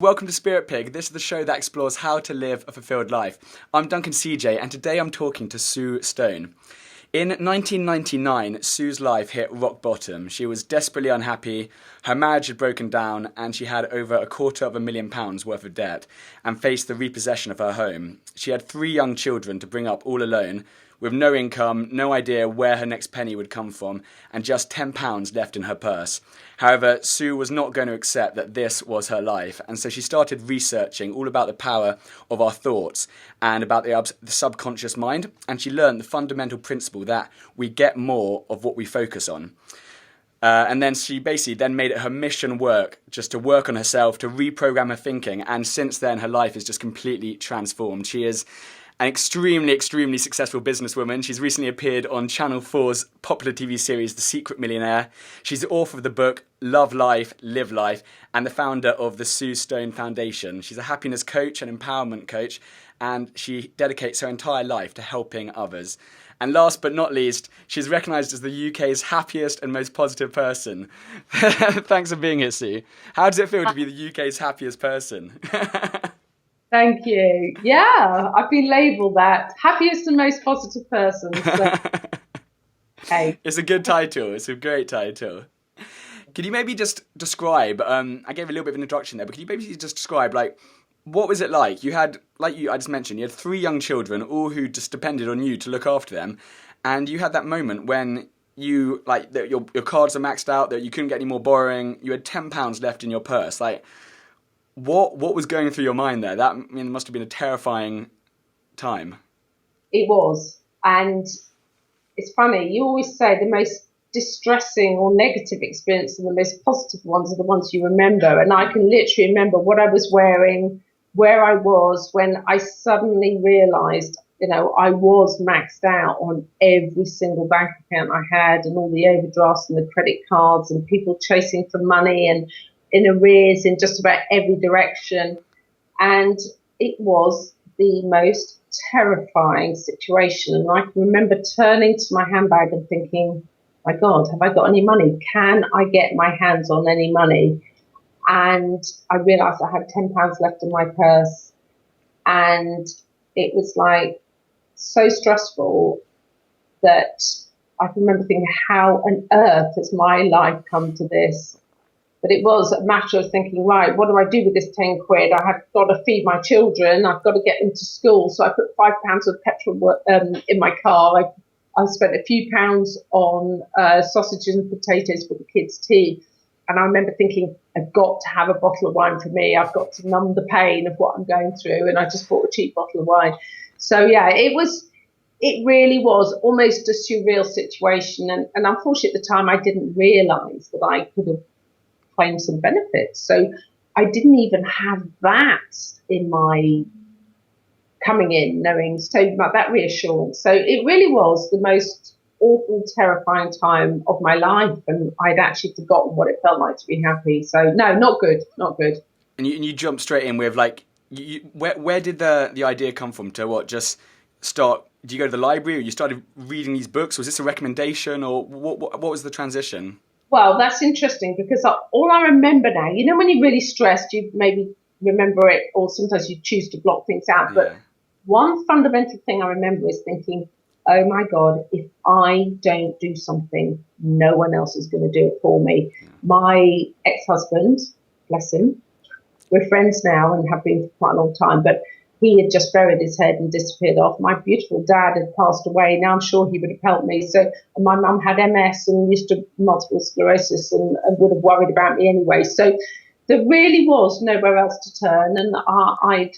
Welcome to Spirit Pig. This is the show that explores how to live a fulfilled life. I'm Duncan CJ, and today I'm talking to Sue Stone. In 1999, Sue's life hit rock bottom. She was desperately unhappy, her marriage had broken down, and she had over £250,000 worth of debt and faced the repossession of her home. She had 3 young children to bring up all alone, with no income, no idea where her next penny would come from, and just £10 left in her purse. However, Sue was not going to accept that this was her life, and so she started researching all about the power of our thoughts and about the subconscious mind, and she learned the fundamental principle that we get more of what we focus on. And then she basically then made it her mission work, just to work on herself, to reprogram her thinking, and since then her life is just completely transformed. She is an extremely successful businesswoman. She's recently appeared on Channel 4's popular TV series, The Secret Millionaire. She's the author of the book, Love Life, Live Life, and the founder of the Sue Stone Foundation. She's a happiness coach and empowerment coach, and she dedicates her entire life to helping others. And last but not least, she's recognised as the UK's happiest and most positive person. Thanks for being here, Sue. How does it feel to be the UK's happiest person? Thank you. Yeah, I've been labelled that happiest and most positive person. So, hey. It's a good title. It's a great title. Could you maybe just describe, I gave a little bit of an introduction there, but could you maybe just describe, what was it like? You had, I just mentioned, you had 3 young children, all who just depended on you to look after them, and you had that moment when you, your cards are maxed out, that you couldn't get any more borrowing, you had £10 left in your purse, What was going through your mind there? That must have been a terrifying time. It was. And it's funny, you always say the most distressing or negative experience and the most positive ones are the ones you remember. And I can literally remember what I was wearing, where I was when I suddenly realised, I was maxed out on every single bank account I had and all the overdrafts and the credit cards and people chasing for money and in arrears in just about every direction. And it was the most terrifying situation. And I can remember turning to my handbag and thinking, my God, have I got any money? Can I get my hands on any money? And I realised I had £10 left in my purse. And it was so stressful that I can remember thinking, how on earth has my life come to this? But it was a matter of thinking, right, what do I do with this 10 quid? I have got to feed my children. I've got to get them to school. So I put £5 of petrol in my car. I spent a few pounds on sausages and potatoes for the kids' tea. And I remember thinking, I've got to have a bottle of wine for me. I've got to numb the pain of what I'm going through. And I just bought a cheap bottle of wine. So, yeah, it really was almost a surreal situation. And unfortunately, at the time, I didn't realise that I could have claim some benefits. So I didn't even have that in my coming in, knowing so about that reassurance. So it really was the most awful, terrifying time of my life, and I'd actually forgotten what it felt like to be happy. So no, not good. And you jumped straight in with where did the idea come from to just start? Did you go to the library, or you started reading these books? Was this a recommendation, or what was the transition? Well, that's interesting because all I remember now, when you're really stressed, you maybe remember it, or sometimes you choose to block things out. Yeah. But one fundamental thing I remember is thinking, oh my God, if I don't do something, no one else is going to do it for me. Yeah. My ex-husband, bless him, we're friends now and have been for quite a long time, but he had just buried his head and disappeared off. My beautiful dad had passed away. Now I'm sure he would have helped me. So my mum had MS and used to multiple sclerosis and would have worried about me anyway. So there really was nowhere else to turn. And I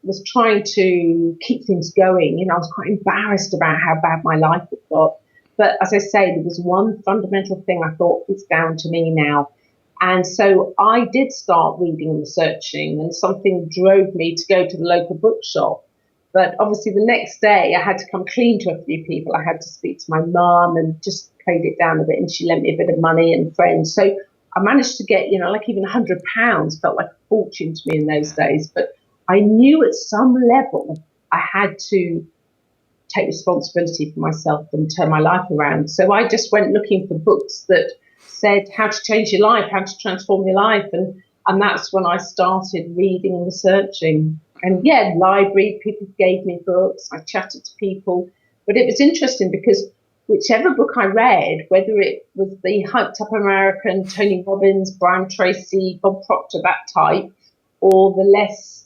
was trying to keep things going. I was quite embarrassed about how bad my life had got. But as I say, there was one fundamental thing I thought, it's down to me now. And so I did start reading and researching, and something drove me to go to the local bookshop. But obviously the next day I had to come clean to a few people. I had to speak to my mum and just played it down a bit, and she lent me a bit of money and friends. So I managed to get, even £100 felt like a fortune to me in those days. But I knew at some level I had to take responsibility for myself and turn my life around. So I just went looking for books that said how to change your life, how to transform your life. And And that's when I started reading and researching. And yeah, library, people gave me books, I chatted to people. But it was interesting because whichever book I read, whether it was the hyped up American, Tony Robbins, Brian Tracy, Bob Proctor, that type, or the less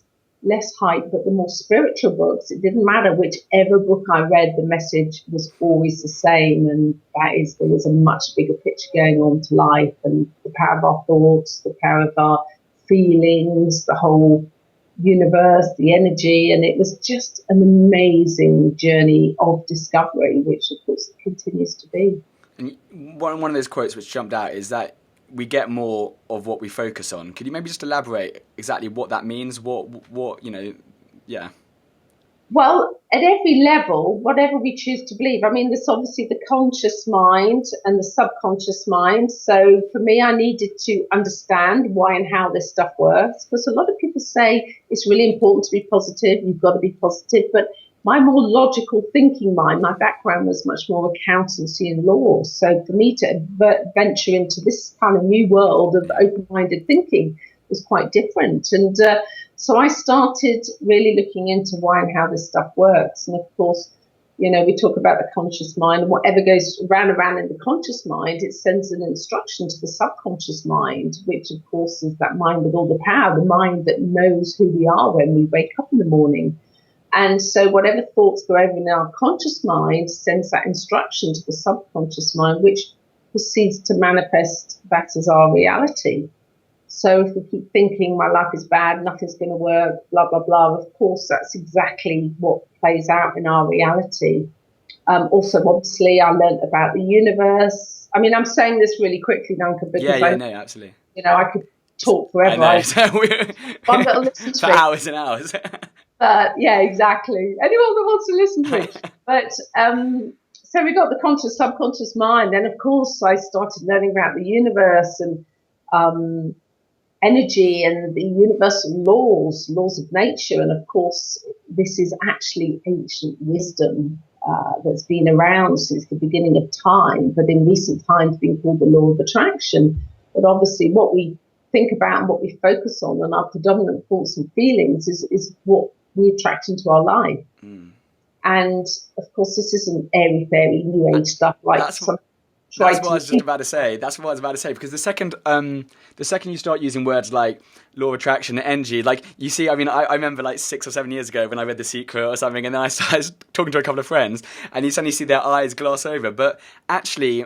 hype, but the more spiritual books, it didn't matter whichever book I read, the message was always the same. And that is, there was a much bigger picture going on to life and the power of our thoughts, the power of our feelings, the whole universe, the energy. And it was just an amazing journey of discovery, which of course it continues to be. And one of those quotes which jumped out is that we get more of what we focus on. Could you maybe just elaborate exactly what that means? What yeah. Well, at every level, whatever we choose to believe, I mean, there's obviously the conscious mind and the subconscious mind. So for me, I needed to understand why and how this stuff works, because a lot of people say it's really important to be positive, you've got to be positive, but my more logical thinking mind, my background was much more accountancy and law. So for me to venture into this kind of new world of open-minded thinking was quite different. And so I started really looking into why and how this stuff works. And of course, you know, we talk about the conscious mind, and whatever goes round and round in the conscious mind, it sends an instruction to the subconscious mind, which of course is that mind with all the power, the mind that knows who we are when we wake up in the morning. And so whatever thoughts go over in our conscious mind sends that instruction to the subconscious mind, which proceeds to manifest that as our reality. So if we keep thinking my life is bad, nothing's going to work, blah, blah, blah, of course, that's exactly what plays out in our reality. Also, obviously, I learned about the universe. I mean, I'm saying this really quickly, Duncan, because no, absolutely. You know, I could talk forever. I know. One that'll listen to for me. Hours and hours. But yeah, exactly. Anyone that wants to listen to me. But so we got the conscious, subconscious mind. And of course, I started learning about the universe and energy and the universal laws of nature. And of course, this is actually ancient wisdom that's been around since the beginning of time, but in recent times being called the law of attraction. But obviously, what we think about and what we focus on and our predominant thoughts and feelings is what we attract into our life. And of course, this isn't airy fairy new age stuff like That's what I was just about to say. That's what I was about to say, because the second you start using words like law of attraction and energy, like you see, I mean, I remember like 6 or 7 years ago when I read The Secret or something, and then I started talking to a couple of friends, and you suddenly see their eyes gloss over. But actually,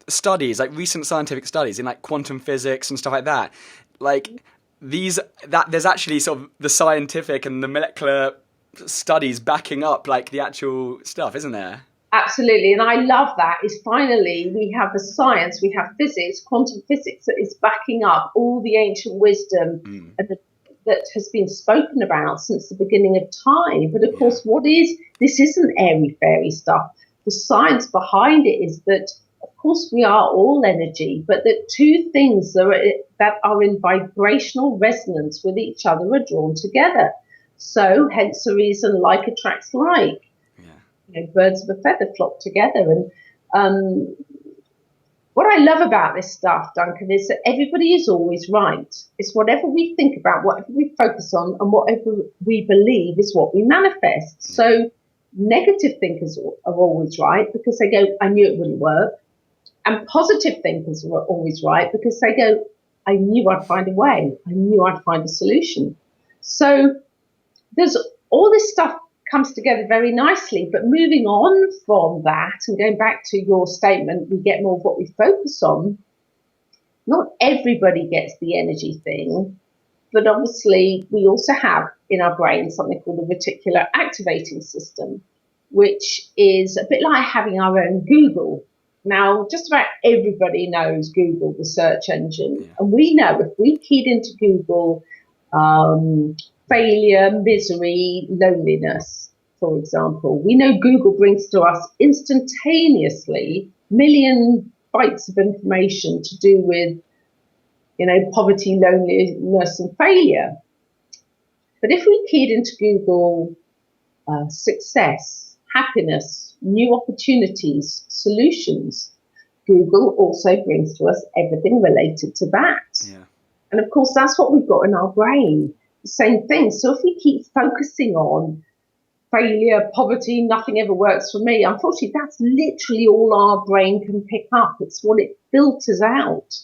studies, like recent scientific studies in like quantum physics and stuff like that, like there's actually sort of the scientific and the molecular studies backing up like the actual stuff, isn't there? Absolutely, and I love that. Is finally we have the science, we have physics, quantum physics that is backing up all the ancient wisdom that has been spoken about since the beginning of time. But of course, this isn't airy fairy stuff. The science behind it is that, of course, we are all energy, but that two things that are in vibrational resonance with each other are drawn together. So, hence the reason like attracts like. You know, birds of a feather flock together. And what I love about this stuff, Duncan, is that everybody is always right. It's whatever we think about, whatever we focus on, and whatever we believe is what we manifest. So negative thinkers are always right because they go, I knew it wouldn't work. And positive thinkers are always right because they go, I knew I'd find a way. I knew I'd find a solution. So there's all this stuff comes together very nicely. But moving on from that and going back to your statement, we get more of what we focus on. Not everybody gets the energy thing, but obviously we also have in our brain something called the reticular activating system, which is a bit like having our own Google. Now, just about everybody knows Google, the search engine. And we know if we keyed into Google failure, misery, loneliness, for example, we know Google brings to us instantaneously million bytes of information to do with, you know, poverty, loneliness, and failure. But if we keyed into Google success, happiness, new opportunities, solutions, Google also brings to us everything related to that. And of course, that's what we've got in our brain. The same thing. So if we keep focusing on failure, poverty, nothing ever works for me, unfortunately, that's literally all our brain can pick up. It's what it filters out.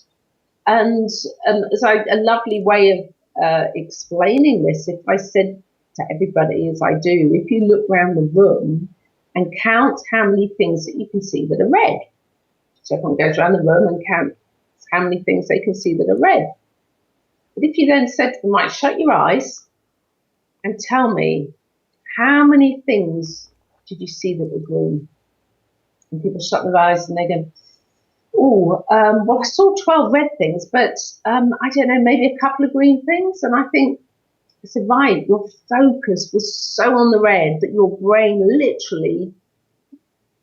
And a lovely way of explaining this, if I said to everybody, as I do, if you look around the room and count how many things that you can see that are red. So everyone goes around the room and counts how many things they can see that are red. But if you then said to them, right, shut your eyes and tell me, how many things did you see that were green? And people shut their eyes and they go, well, I saw 12 red things, but I don't know, maybe a couple of green things. And I said, right, your focus was so on the red that your brain literally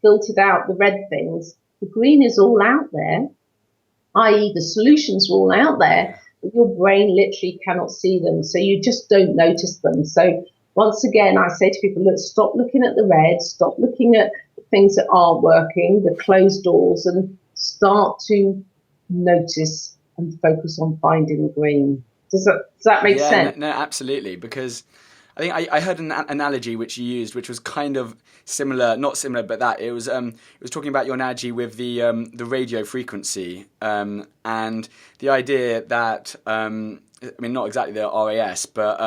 filtered out the red things. The green is all out there, i.e. the solutions are all out there, but your brain literally cannot see them. So you just don't notice them. So once again, I say to people, look, stop looking at the red, stop looking at things that aren't working, the closed doors, and start to notice and focus on finding the green. Does that make sense? No, absolutely. Because I think I heard an analogy which you used, which was kind of similar, not similar, but that it was talking about your analogy with the radio frequency, and the idea that I mean, not exactly the RAS, but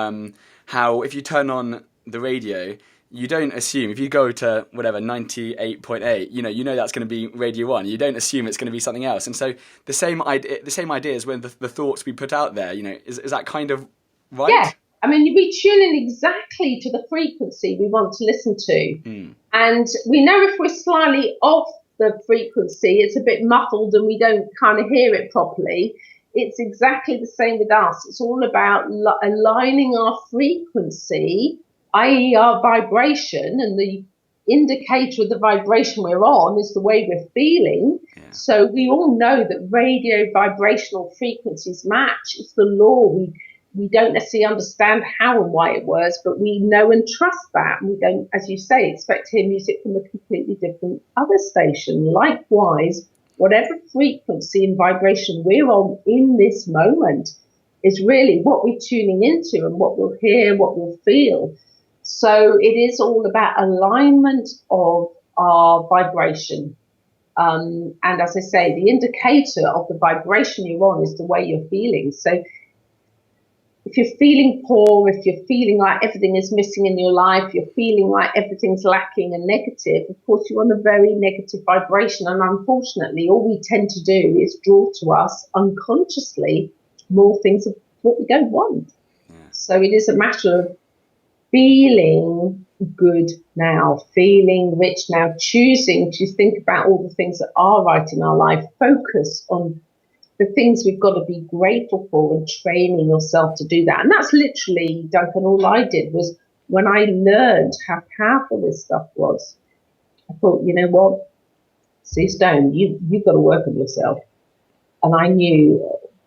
how if you turn on the radio, you don't assume, if you go to whatever 98.8, you know that's going to be Radio 1. You don't assume it's going to be something else. And so the same idea is when the thoughts we put out there, is that kind of right? Yeah. I mean, we tune in exactly to the frequency we want to listen to. And we know if we're slightly off the frequency, it's a bit muffled and we don't kind of hear it properly. It's exactly the same with us. It's all about aligning our frequency, i.e. our vibration, and the indicator of the vibration we're on is the way we're feeling. Yeah. So we all know that radio vibrational frequencies match. It's the law. We don't necessarily understand how and why it works, but we know and trust that. And we don't, as you say, expect to hear music from a completely different other station. Likewise, whatever frequency and vibration we're on in this moment is really what we're tuning into and what we'll hear, what we'll feel. So it is all about alignment of our vibration. And as I say, the indicator of the vibration you're on is the way you're feeling. So if you're feeling poor, if you're feeling like everything is missing in your life, you're feeling like everything's lacking and negative, of course you're on a very negative vibration. And unfortunately, all we tend to do is draw to us unconsciously more things of what we don't want. Yeah. So it is a matter of feeling good now, feeling rich now, choosing to think about all the things that are right in our life, focus on the things we've got to be grateful for and training yourself to do that. And that's literally, Duncan, all I did was when I learned how powerful this stuff was, I thought, you know what, Sue Stone, you've got to work on yourself. And I knew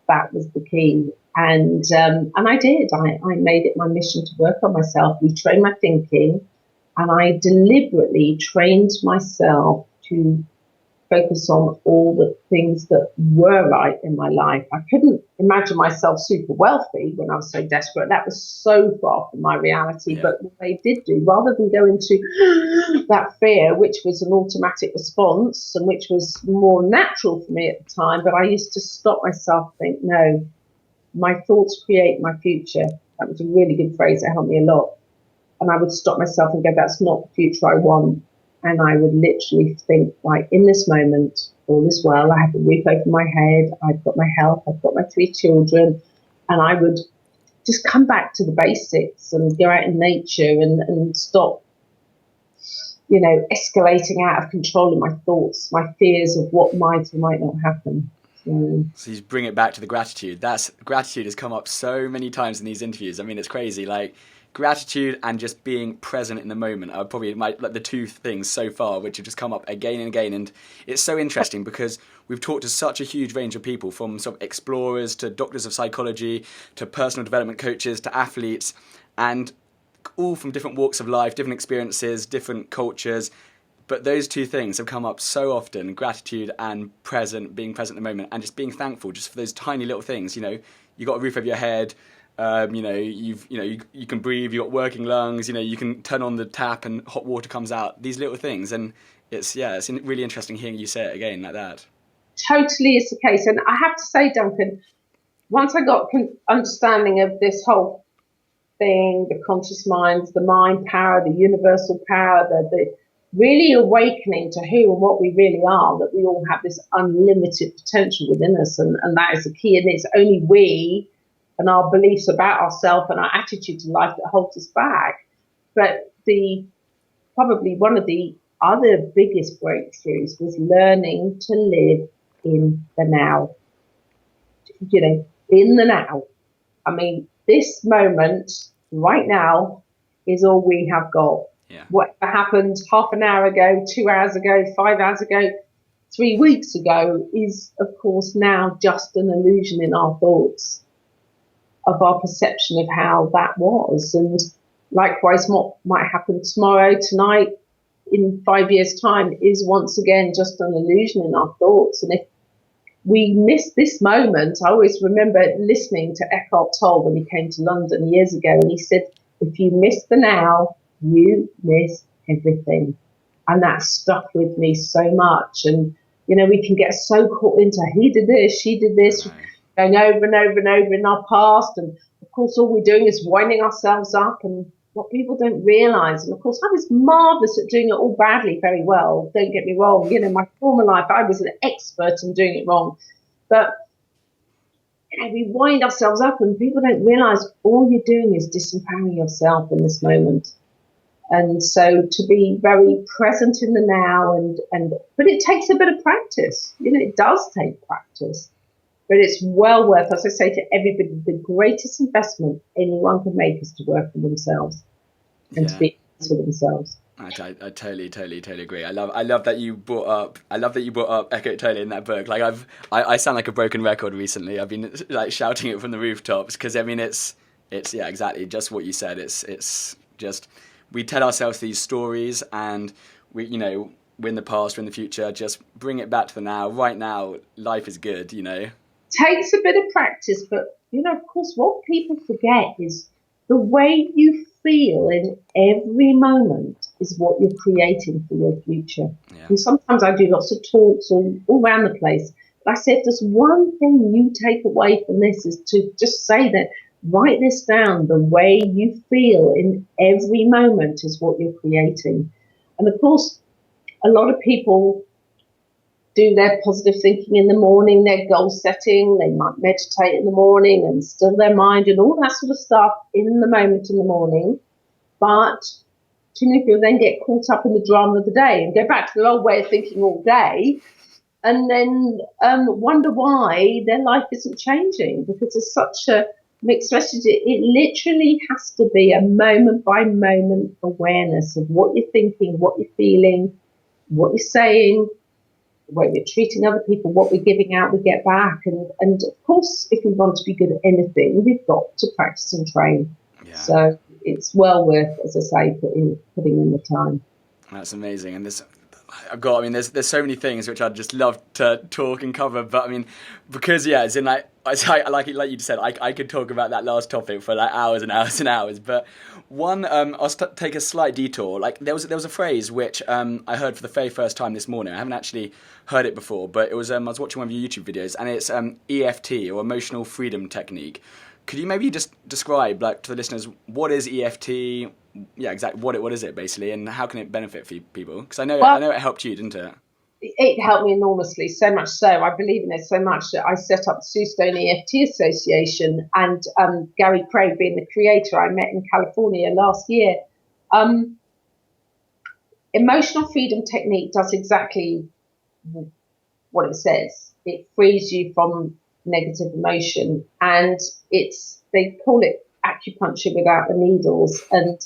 that was the key. And I did. I made it my mission to work on myself, retrain my thinking, and I deliberately trained myself to focus on all the things that were right in my life. I couldn't imagine myself super wealthy when I was so desperate. That was so far from my reality. Yeah. But what I did do, rather than go into that fear, which was an automatic response and which was more natural for me at the time, but I used to stop myself and think, no, my thoughts create my future. That was a really good phrase that helped me a lot. And I would stop myself and go, that's not the future I want. And I would literally think, like, in this moment, all is well. I have a roof over my head. I've got my health. I've got my 3 children. And I would just come back to the basics and go out in nature and stop, escalating out of control in my thoughts, my fears of what might or might not happen. So you bring it back to the gratitude. Gratitude has come up so many times in these interviews. I mean, it's crazy. Like, gratitude and just being present in the moment are probably the 2 things so far which have just come up again and again. And it's so interesting because we've talked to such a huge range of people, from sort of explorers to doctors of psychology to personal development coaches to athletes, and all from different walks of life, different experiences, different cultures. But those two things have come up so often: gratitude and being present in the moment, and just being thankful just for those tiny little things. You got a roof over your head. You can breathe. You got working lungs. You can turn on the tap and hot water comes out. These little things, and it's really interesting hearing you say it again like that. Totally is the case, and I have to say, Duncan, once I got understanding of this whole thing, the conscious mind, the mind power, the universal power, the really awakening to who and what we really are, that we all have this unlimited potential within us, and that is the key, and it's only we and our beliefs about ourselves and our attitude to life that holds us back. But probably one of the other biggest breakthroughs was learning to live in the now. In the now. I mean, this moment right now is all we have got. Yeah. Whatever happened half an hour ago, 2 hours ago, 5 hours ago, 3 weeks ago is, of course, now just an illusion in our thoughts of our perception of how that was. And likewise, what might happen tomorrow, tonight, in 5 years' time is once again just an illusion in our thoughts. And if we miss this moment, I always remember listening to Eckhart Tolle when he came to London years ago, and he said, if you miss the now, you miss everything. And that stuck with me so much. And, we can get so caught into he did this, she did this, going over and over and over in our past. And, of course, all we're doing is winding ourselves up. And what people don't realise, and, of course, I was marvellous at doing it all badly very well. Don't get me wrong. My former life, I was an expert in doing it wrong. But we wind ourselves up, and people don't realise all you're doing is disempowering yourself in this moment. And so to be very present in the now, but it takes a bit of practice. It does take practice, but it's well worth, as I say to everybody, the greatest investment anyone can make is to work for themselves and to be honest with themselves. I totally agree. I love that you brought up Eckhart Tolle in that book. Like I sound like a broken record recently. I've been like shouting it from the rooftops because I mean it's exactly just what you said. It's just we tell ourselves these stories and we're in the past, we're in the future. Just bring it back to the now. Right now, life is good. Takes a bit of practice, but of course, what people forget is the way you feel in every moment is what you're creating for your future. Yeah. And sometimes I do lots of talks all around the place. But I said, if there's one thing you take away from this is to just say that, write this down. The way you feel in every moment is what you're creating. And of course, a lot of people do their positive thinking in the morning, their goal setting, they might meditate in the morning and still their mind and all that sort of stuff in the moment in the morning. But too many people then get caught up in the drama of the day and go back to their old way of thinking all day and then wonder why their life isn't changing, because there's such a mixed message. It literally has to be a moment by moment awareness of what you're thinking, what you're feeling, what you're saying, the way we're treating other people, what we're giving out, we get back. And of course, if we want to be good at anything, we've got to practice and train. Yeah. So it's well worth, as I say, putting in the time. That's amazing. And there's so many things which I'd just love to talk and cover, but I mean, because as in like you just said, I could talk about that last topic for like hours and hours and hours. But one, I'll take a slight detour. Like there was a phrase which I heard for the very first time this morning. I haven't actually heard it before, but it was I was watching one of your YouTube videos, and it's EFT, or Emotional Freedom Technique. Could you maybe just describe, like, to the listeners, what is EFT? Yeah, exactly. What is it basically, and how can it benefit for people? Because I know it helped you, didn't it? It helped me enormously, so much so. I believe in it so much that I set up the Sue Stone EFT Association, and Gary Craig, being the creator, I met in California last year. Emotional Freedom Technique does exactly what it says. It frees you from negative emotion, and they call it acupuncture without the needles. And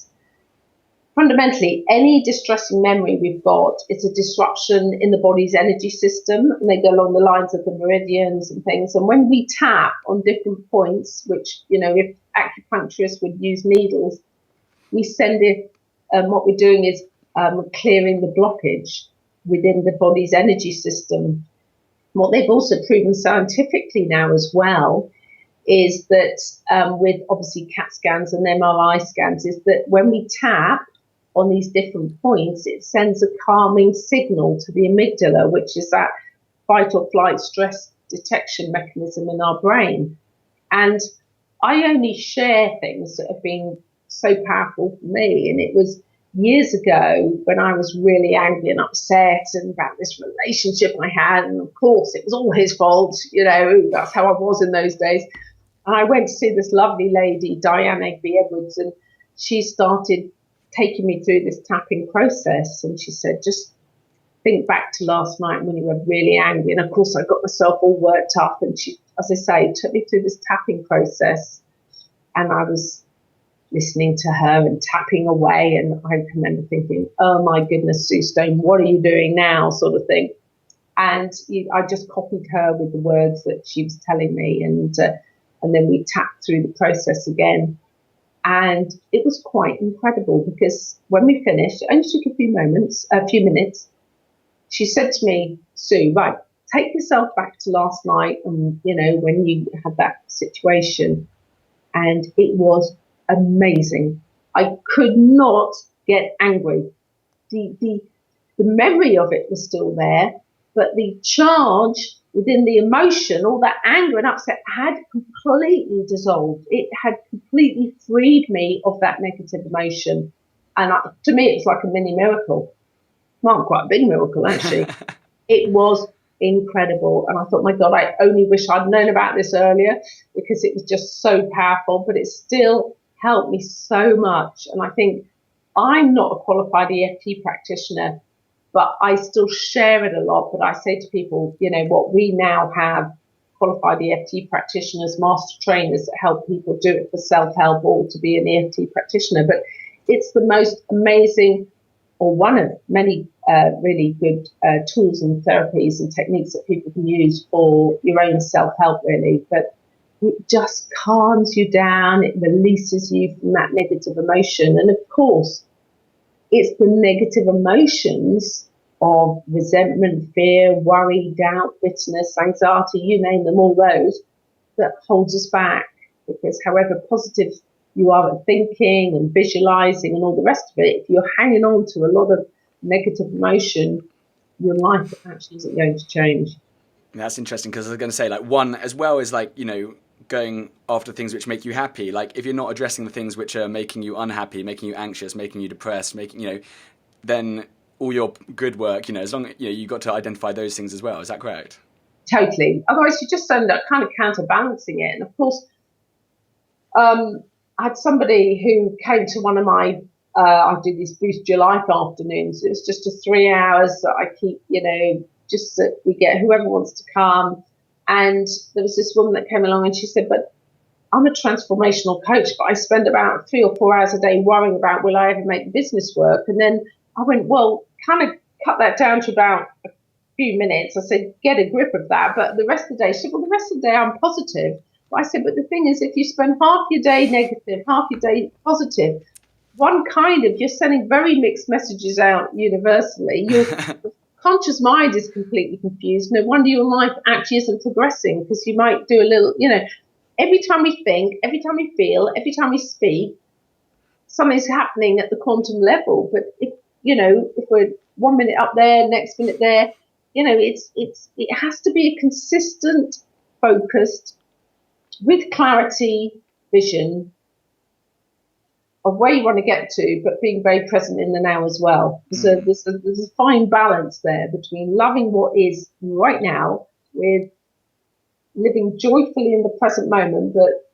fundamentally, any distressing memory we've got is a disruption in the body's energy system, and they go along the lines of the meridians and things. And when we tap on different points, which, if acupuncturists would use needles, we send it, what we're doing is clearing the blockage within the body's energy system. What they've also proven scientifically now as well is that with obviously CAT scans and MRI scans, is that when we tap on these different points, it sends a calming signal to the amygdala, which is that fight or flight stress detection mechanism in our brain. And I only share things that have been so powerful for me. And it was years ago when I was really angry and upset and about this relationship I had. And of course, it was all his fault. You know, that's how I was in those days. And I went to see this lovely lady, Diane Egby Edwards, and she started taking me through this tapping process. And she said, just think back to last night when you were really angry. And of course, I got myself all worked up. And she, as I say, took me through this tapping process. And I was listening to her and tapping away. And I remember thinking, oh my goodness, Sue Stone, what are you doing now? Sort of thing. And I just copied her with the words that she was telling me. And then we tapped through the process again. And it was quite incredible because when we finished, it only took a few minutes, she said to me, Sue, right, take yourself back to last night and, you know, when you had that situation. And it was amazing. I could not get angry. The memory of it was still there, but the charge within the emotion, all that anger and upset had completely dissolved. It had completely freed me of that negative emotion. And to me, it's like a mini miracle. Well, quite a big miracle, actually. It was incredible. And I thought, my God, I only wish I'd known about this earlier because it was just so powerful, but it still helped me so much. And I think I'm not a qualified EFT practitioner, but I still share it a lot. But I say to people, you know, what we now have qualified EFT practitioners, master trainers that help people do it for self-help or to be an EFT practitioner. But it's the most amazing, or one of many really good tools and therapies and techniques that people can use for your own self-help, really. But it just calms you down. It releases you from that negative emotion. And of course, it's the negative emotions of resentment, fear, worry, doubt, bitterness, anxiety, you name them, all those, that holds us back. Because however positive you are at thinking and visualizing and all the rest of it, if you're hanging on to a lot of negative emotion, your life actually isn't going to change. That's interesting because I was going to say, like, one, as well as, like, you know, going after things which make you happy. Like, if you're not addressing the things which are making you unhappy, making you anxious, making you depressed, making, you know, then all your good work, you know, as long as, you know, you got to identify those things as well. Is that correct? Totally. Otherwise, you just end up kind of counterbalancing it. And of course, I had somebody who came to one of my, I do these Boost Your Life afternoons. It was just a 3 hours that I keep, you know, just that we get whoever wants to come. And there was this woman that came along and she said, but I'm a transformational coach, but I spend about 3 or 4 hours a day worrying about will I ever make business work? And then I went, well, kind of cut that down to about a few minutes. I said, get a grip of that. But the rest of the day, she said, well, the rest of the day I'm positive. But I said, but the thing is, if you spend half your day negative, half your day positive, you're sending very mixed messages out universally. Your conscious mind is completely confused. No wonder your life actually isn't progressing because you might do a little, you know, every time we think, every time we feel, every time we speak, something's happening at the quantum level. But if we're 1 minute up there, next minute there, you know, it has to be a consistent, focused, with clarity, vision of where you want to get to, but being very present in the now as well. There's a fine balance there between loving what is right now with living joyfully in the present moment, but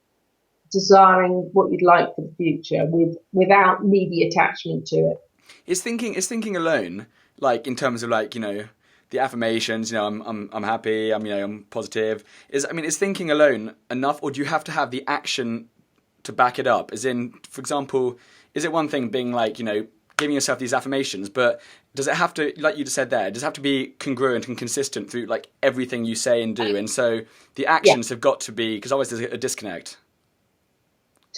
desiring what you'd like for the future without needy attachment to it. Is thinking alone, like in terms of, like, you know, the affirmations, you know, I'm happy, I'm positive. Is thinking alone enough, or do you have to have the action to back it up? As in, for example, is it one thing being like, you know, giving yourself these affirmations, but does it have to, like you just said there, does it have to be congruent and consistent through, like, everything you say and do? And so the actions have got to be, because otherwise there's a disconnect.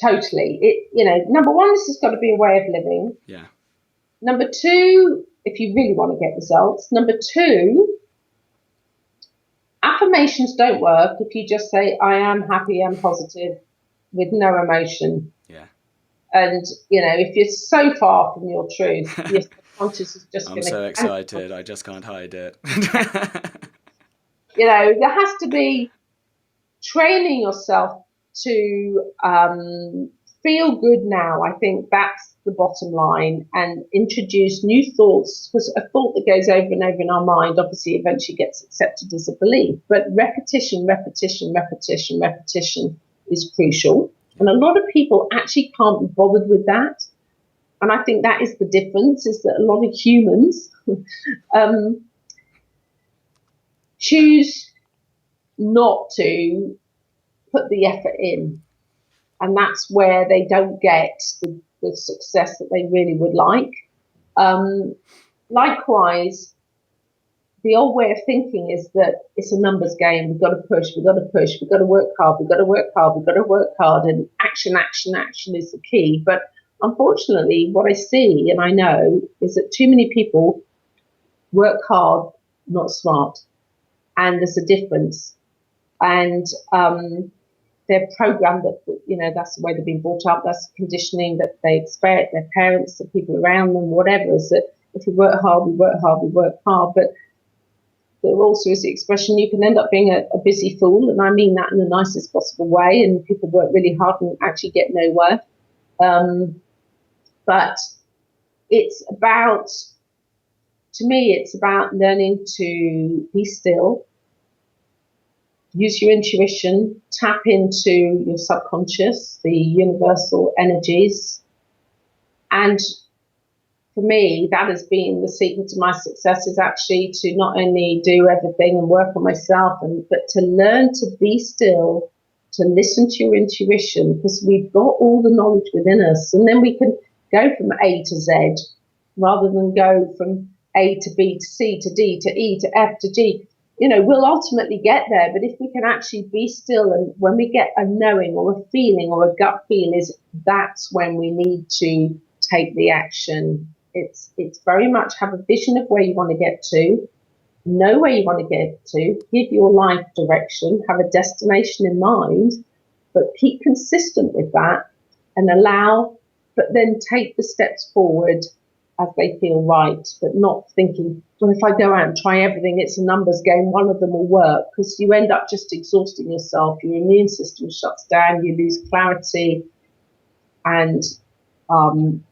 Totally. Number one, this has got to be a way of living. Yeah. Number two, if you really want to get results, number two, affirmations don't work if you just say, I am happy and positive with no emotion. Yeah. And, if you're so far from your truth, your subconscious is just I'm going to... so excited. I just can't hide it. There has to be training yourself to feel good now. I think that's the bottom line, and introduce new thoughts, because a thought that goes over and over in our mind obviously eventually gets accepted as a belief. But repetition is crucial. And a lot of people actually can't be bothered with that. And I think that is the difference, is that a lot of humans choose not to put the effort in. And that's where they don't get the success that they really would like. Likewise, the old way of thinking is that it's a numbers game. We've got to push, we've got to work hard, and action is the key. But unfortunately, what I see and I know is that too many people work hard, not smart. And there's a difference. And they're programmed that, that's the way they've been brought up, that's the conditioning that they expect, their parents, the people around them, whatever, is that if we work hard, we work hard. But there also is the expression, you can end up being a busy fool, and I mean that in the nicest possible way, and people work really hard and actually get nowhere. But it's about, to me, it's about learning to be still, use your intuition, tap into your subconscious, the universal energies. And for me, that has been the secret to my success, is actually to not only do everything and work on myself, but to learn to be still, to listen to your intuition, because we've got all the knowledge within us. And then we can go from A to Z rather than go from A to B to C to D to E to F to G. We'll ultimately get there, but if we can actually be still, and when we get a knowing or a feeling or a gut feel, that's when we need to take the action. It's very much have a vision of where you want to get to, know where you want to get to, give your life direction, have a destination in mind, but keep consistent with that and but then take the steps forward as they feel right, but not thinking, well, if I go out and try everything, it's a numbers game, one of them will work, because you end up just exhausting yourself, your immune system shuts down, you lose clarity, and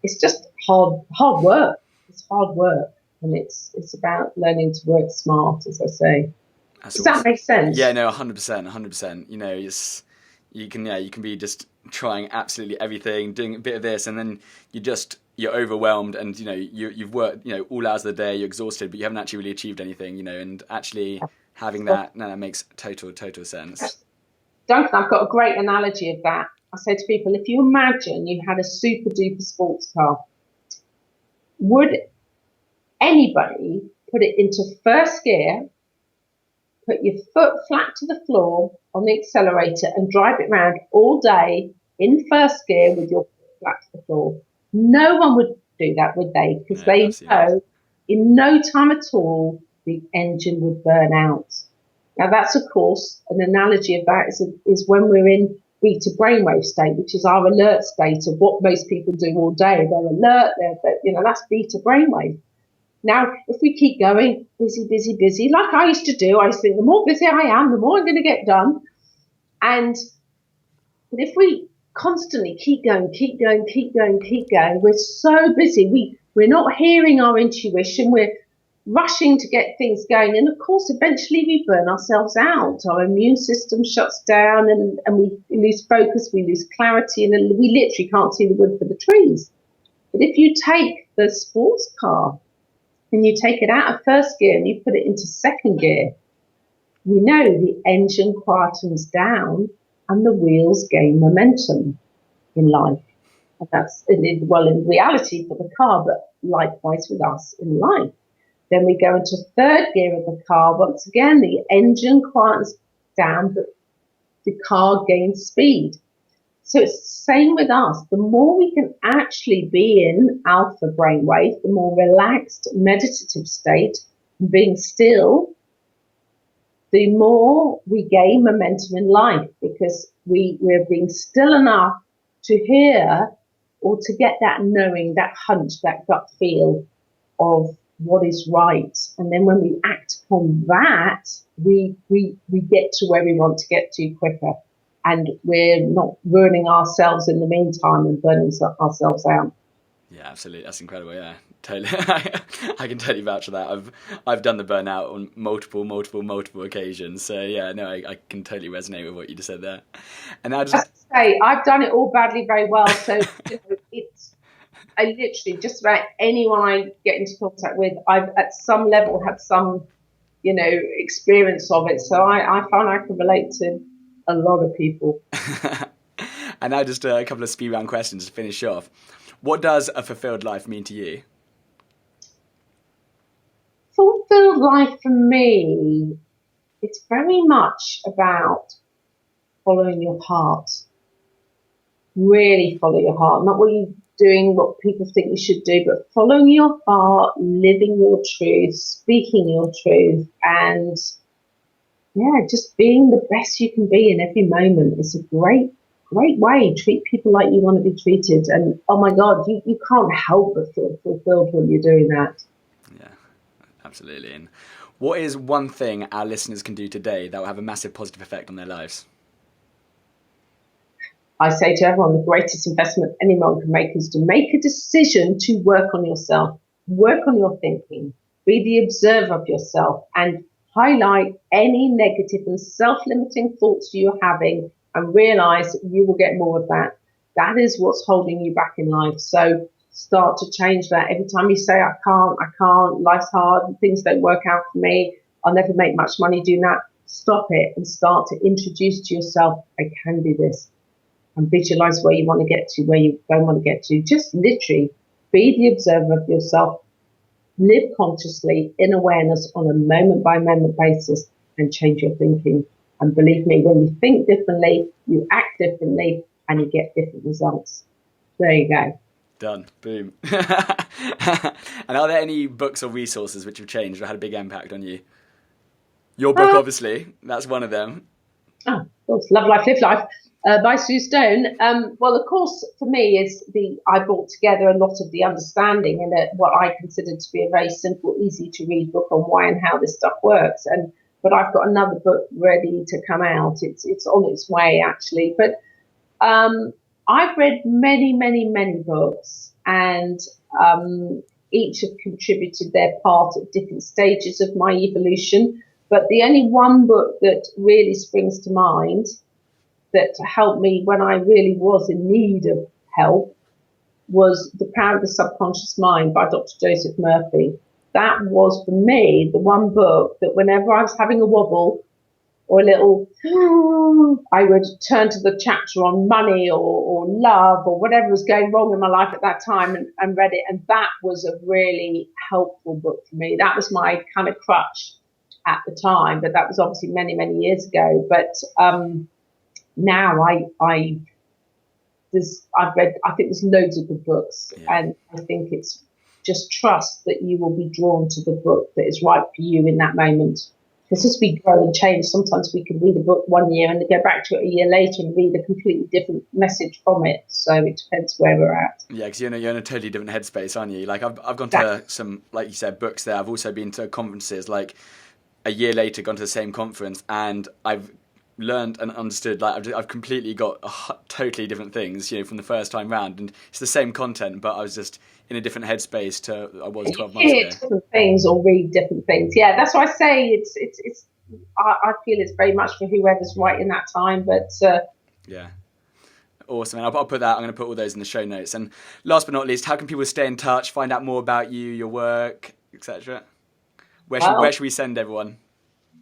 it's just hard work. It's hard work, and it's about learning to work smart, as I say. Does that make sense? Yeah, no, 100%. You can be just trying absolutely everything, doing a bit of this, and then you're overwhelmed, and you've worked all hours of the day, you're exhausted, but you haven't actually really achieved anything, and actually having that makes total sense. Duncan, I've got a great analogy of that. I say to people, if you imagine you had a super duper sports car, would anybody put it into first gear, put your foot flat to the floor on the accelerator and drive it around all day in first gear with your foot flat to the floor? No one would do that, would they? Because they know in no time at all the engine would burn out. Now that's, of course, an analogy of that is when we're in beta brainwave state, which is our alert state of what most people do all day. They're alert, that's beta brainwave. Now, if we keep going, busy, like I used to do, I used to think the more busy I am, the more I'm going to get done. And if we constantly keep going, we're so busy, we're not hearing our intuition, we're rushing to get things going, and of course eventually we burn ourselves out. Our immune system shuts down, and we lose focus, we lose clarity, and we literally can't see the wood for the trees. But if you take the sports car and you take it out of first gear and you put it into second gear, the engine quietens down and the wheels gain momentum in life. And that's in reality for the car, but likewise with us in life. Then we go into third gear of the car. Once again, the engine quietens down, but the car gains speed. So it's the same with us. The more we can actually be in alpha brainwave, the more relaxed meditative state, being still, the more we gain momentum in life, because we're being still enough to hear or to get that knowing, that hunch, that gut feel of what is right. And then when we act upon that, we get to where we want to get to quicker. And we're not ruining ourselves in the meantime and burning ourselves out. Yeah, absolutely. That's incredible. Yeah, totally. I can totally vouch for that. I've done the burnout on multiple occasions. So yeah, no, I can totally resonate with what you just said there. And I just say I've done it all badly very well. So I literally just about anyone I get into contact with, I've at some level had some experience of it. So I find I can relate to a lot of people. And now just a couple of speed round questions to finish off. What does a fulfilled life mean to you? Fulfilled life for me, it's very much about following your heart. Really follow your heart. Not what you're doing, what people think you should do, but following your heart, living your truth, speaking your truth, and just being the best you can be in every moment. It's a great way. Treat people like you want to be treated. And oh my God, you can't help but feel fulfilled when you're doing that. Yeah, absolutely. And what is one thing our listeners can do today that will have a massive positive effect on their lives? I say to everyone, the greatest investment anyone can make is to make a decision to work on yourself, work on your thinking, be the observer of yourself, and highlight any negative and self-limiting thoughts you're having, and realize you will get more of that. That is what's holding you back in life. So start to change that. Every time you say, I can't, life's hard, things don't work out for me, I'll never make much money doing that, stop it and start to introduce to yourself, I can do this. And visualize where you want to get to, where you don't want to get to. Just literally be the observer of yourself. Live consciously in awareness on a moment by moment basis and change your thinking. And believe me, when you think differently, you act differently and you get different results. There you go. Done. Boom. And are there any books or resources which have changed or had a big impact on you? Your book, obviously, that's one of them. Oh, of course, Love Life, Live Life. By Sue Stone. Well, of course, for me, I brought together a lot of the understanding in what I consider to be a very simple, easy to read book on why and how this stuff works. But I've got another book ready to come out. It's on its way, actually. But I've read many books, and each have contributed their part at different stages of my evolution. But the only one book that really springs to mind that helped me when I really was in need of help was The Power of the Subconscious Mind by Dr. Joseph Murphy. That was, for me, the one book that whenever I was having a wobble or a little, I would turn to the chapter on money or love or whatever was going wrong in my life at that time and read it. And that was a really helpful book for me. That was my kind of crutch at the time, but that was obviously many years ago. But now I've read, I think there's loads of good books, and I think it's just trust that you will be drawn to the book that is right for you in that moment. Because as we grow and change, sometimes we can read a book one year and then go back to it a year later and read a completely different message from it. So it depends where we're at. Yeah, because you're in a totally different headspace, aren't you? Like I've gone to some, like you said, books there. I've also been to conferences, like a year later, gone to the same conference, and I've learned and understood, like I've completely got totally different things, from the first time round, and it's the same content, but I was just in a different headspace to I was 12 months ago. Different things or read different things. Yeah, that's why I say it's. I feel it's very much for whoever's right in that time, but yeah. Awesome, and I'll put that. I'm going to put all those in the show notes. And last but not least, how can people stay in touch, find out more about you, your work, etc.? Where should we send everyone?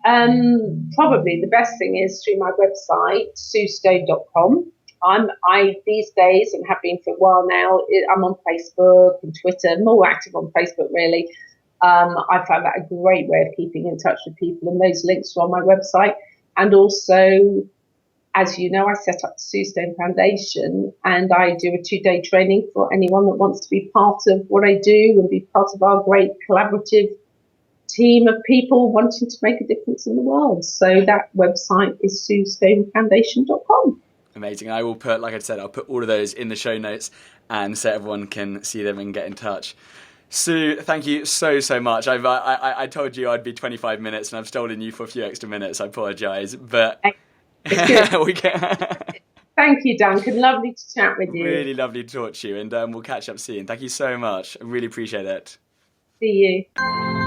Probably the best thing is through my website, suestone.com. I these days, and have been for a while now, I'm on Facebook and Twitter, more active on Facebook really. I find that a great way of keeping in touch with people, and those links are on my website. And also as you know, I set up the Sue Stone Foundation, and I do a 2-day training for anyone that wants to be part of what I do and be part of our great collaborative team of people wanting to make a difference in the world. So that website is suestonefoundation.com. Amazing. I will put, like I said, I'll put all of those in the show notes and so everyone can see them and get in touch. Sue, thank you so much. I told you I'd be 25 minutes and I've stolen you for a few extra minutes. I apologise, but we can. Thank you, Duncan. Lovely to chat with you. Really lovely to talk to you, and we'll catch up soon. Thank you so much. I really appreciate it. See you.